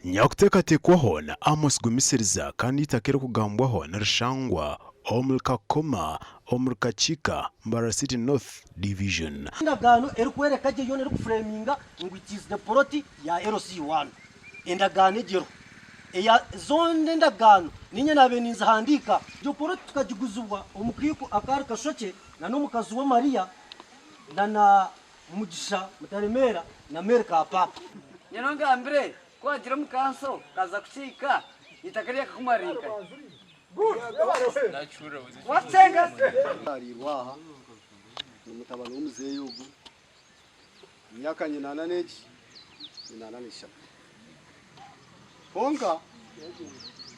nyakuteekateekwaho na Amos Gumisiriza kandi itakere kugambwaho na Rushangwa omulkakoma omulkachika Mbarara City North Division endagano erikwereka je yone erikuframinga ngo it is the plot ya LC1 endagano ejero eya zone endagano ninye nabeninza handika jo plot tukajiguzubwa omukiko akari kashoke na nomukazi wa Maria na Mugisha Mutaremera na Amerika papa nyanonga ambire kwa jira mukanso kaza kushika itakariya kumarika watsenga ari waha umutabano w'umuzeyi ugu myakanye nana neki nana nisha konka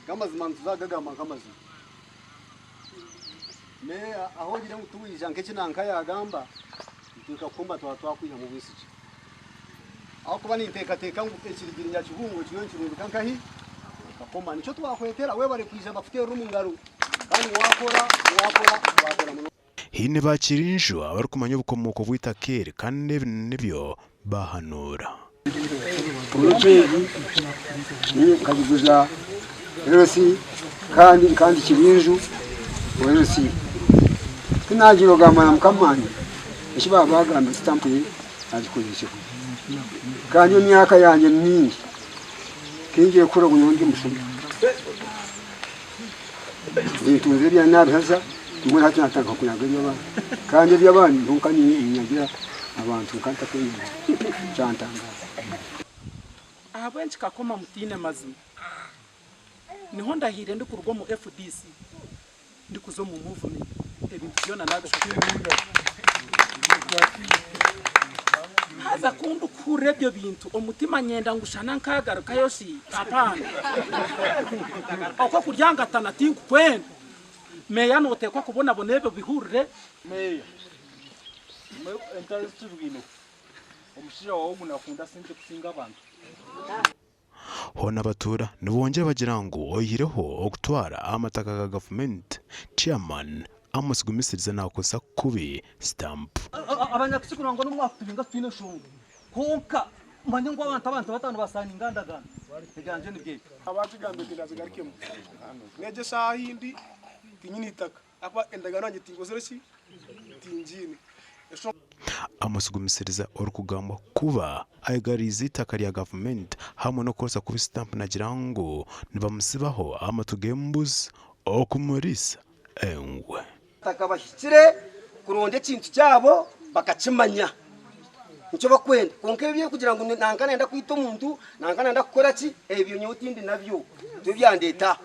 kamazima ntuzagagama kamazima me aho gira mutuwija nkeke nanka yagamba tukakumba twakwiha mu bwisiki aho kuba ninteka ngo ekirigirinya kibungo kiyo kirundu kankahi kakoma nico twakwetera we bari kwija bafite rumungaro kandi wakora muno hine bakirinjwa bari kumanya ubukomoko bw'itakere kandi nibyo bahanura ni kabuguza LC kandi kirinju LC kinagiro gama mukamani ishiba bagamba stamp ye azikoresha kandi myaka yanjye myinshi kingiye kura gunyonge musumba itunze bya nabaza muri hati nataka kunyaga baba kandi by'abandi ntukanye inyagira abantu kanta kwenye cyantanga abenshi kakoma mutine mazima niho ndahire ndi kurugo mu FDC ndi kuzo mu movement ebintu byona naga aza kundu kurebyo bintu omutima nyenda ngushana nkagaruka yoshi apana okwo kuryangatana tinku kwenda meya notekwa kubona bonebe bihurire meya interest bwino omushira wawo munakunda sente kusinga abantu hona batura nibongera bagira ngo oyireho okutwara amataka ga government chairman Amos Gumisiriza nakosa kubi stamp abanyakisikura ngo numwakutubinga twine shungu konka manye ngo abantu batanu basana ingandagana teganje nibye abakigambe kirazigarikemo neje sahindi tinyini itaka apa endagana nje tingozereki tinjini Amos Gumisiriza orukugamba kuba ayigariza itaka rya government hamwe no kosa kubi stamp nagira ngo nibamusibaho amatugembuzi okumurisa engwe takabashikire kuronde kintu cyabo bakakimanya nicyo bakwenda konke byo kugira ngo nankana enda kwita umuntu nankana enda gukora ki ebyo nyotindi nabyo byo byandeta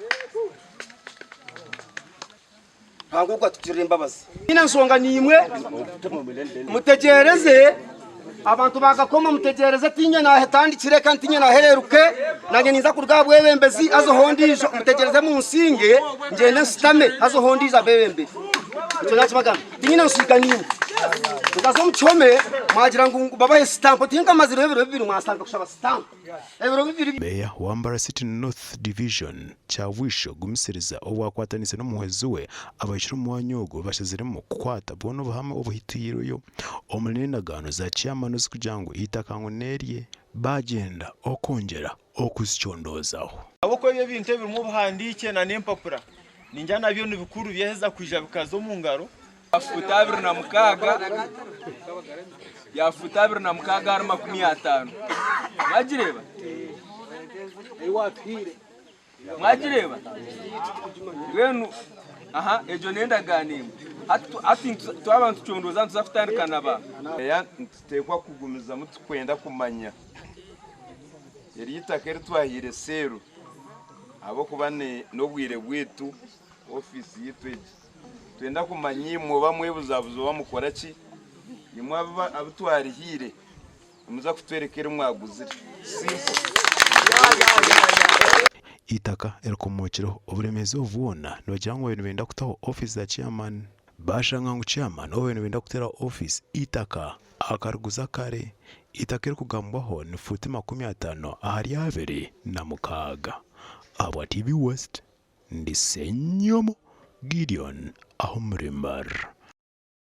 ntango kwa tukire imbabazi ina nsonga nimwe mutegereze abantu bagakoma mutegereze tinya na hetandikire kandi tinya na hereruke nange niza kurga bwebembezi azohondijo mutegereze mu nsinge ngende nsitame azohondiza bebembe Tunachi magana. Tingina usikanini. Tukazo mchome magira ngo babaye stamp tinga maziro ebiro bibiri mwasanga kushaba stamp. Ebiro bibiri. Meya wa Mbarara City North Division Chawisho Gumisiriza obwakwatanise no muhezi we abashira mu wanyogo bashiziremo kukwata bono buhame obuhitiro yo omunenagano za chairman zikujango itakango nerye bagenda okongera okuzichondozaho. Aboko bye bintu biri mu buhandike na nempapura. Ninjana byo nibikuru byaheza kwija bikazo mu ngaro afutabiri na mukaga ya futabiri na mukaga ari 50 mwagireba mwagireba wenu aha ejo nenda ganimo ati twabantu cyondoza nzafutandikana ba ya ntekwa kugumiza mutkwenda kumanya yari yitakere twahire seru abo kubane no bwire bwitu office yitwe twenda kumanyi mwoba mwebuzabuzo bamukora ki nimwe abutwarihire muza kutwerekera mwaguzire simple itaka erakomokero oburemezi ovuna nogira ngo ibintu benda kutaho office za chairman bashanga ngo chairman obintu benda kutera office itaka akaruguza kare itaka erikugambwaho ni futi 50 ahari abere na mukaga Abwa TV West ndi Senyomo Gideon aho muri Mbarara.